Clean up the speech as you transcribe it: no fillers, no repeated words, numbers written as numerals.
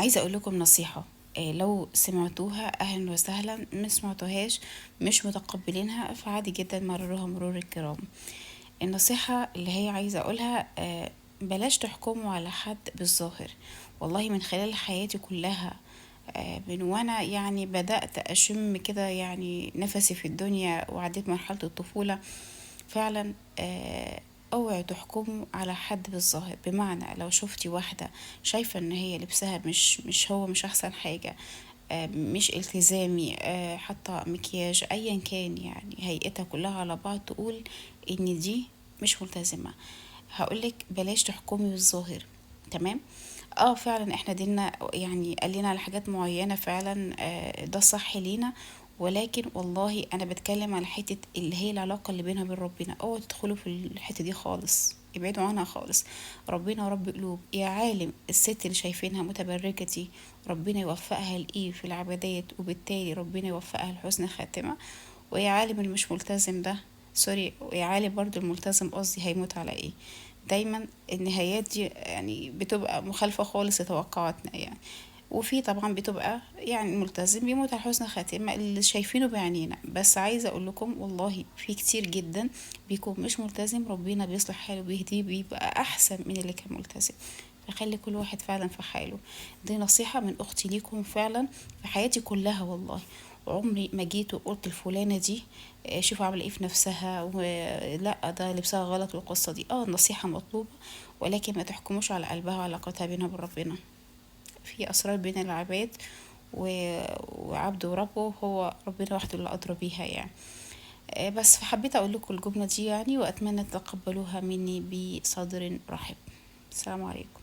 عايزة اقول لكم نصيحة. لو سمعتوها اهلا وسهلا، ما سمعتوهاش مش متقبلينها فعادي جدا، مرروها مرور الكرام. النصيحة اللي هي عايزة اقولها، بلاش تحكموا على حد بالظاهر. والله من خلال حياتي كلها، من وانا يعني بدأت اشم كده يعني نفسي في الدنيا وعديت مرحلة الطفولة فعلا. اوعي تحكموا على حد بالظاهر. بمعنى لو شفتي واحدة شايفة ان هي لبسها مش احسن حاجة، مش التزامي، حتى مكياج ايا كان، يعني هيئتها كلها على بعض، تقول ان دي مش ملتزمة. هقولك بلاش تحكمي بالظاهر. تمام. اه فعلا احنا ديننا يعني قال لنا على حاجات معينة فعلا، ده صح لينا. ولكن والله انا بتكلم على حتة اللي هي العلاقة اللي بينها وبين ربنا. اوعوا تدخلوا في الحتة دي خالص، ابعدوا عنها خالص. ربنا رب قلوب يا عالم. الست اللي شايفينها متبرجة دي ربنا يوفقها لإيه في العبادات، وبالتالي ربنا يوفقها لحسن خاتمة. ويا عالم اللي مش ملتزم ده، سوري، ويا عالم برضو الملتزم قصدي هيموت على ايه. دايما النهايات دي يعني بتبقى مخالفة خالص لتوقعاتنا يعني. وفي طبعا بتبقى يعني الملتزم بيموت على حسن خاتمة اللي شايفينه بعينينا. بس عايزة اقول لكم والله في كتير جدا بيكون مش ملتزم، ربنا بيصلح حاله وبيهديه بيبقى احسن من اللي كان ملتزم. فخلي كل واحد فعلا في حاله. دي نصيحة من اختي ليكم فعلا، في حياتي كلها والله. وعمري ما جيت وقلت الفلانة دي شوفوا عاملة ايه في نفسها، ولا ده لبسها غلط، والقصة دي النصيحة مطلوبة. ولكن ما تحكموش على قلبها وعلاقتها بينها وبين ربنا. في أسرار بين العباد وعبده وربه، هو ربنا وحده اللي أدرى بيها يعني. بس فحبيت أقول لكم الجملة دي يعني، وأتمنى تتقبلوها مني بصدر رحب. السلام عليكم.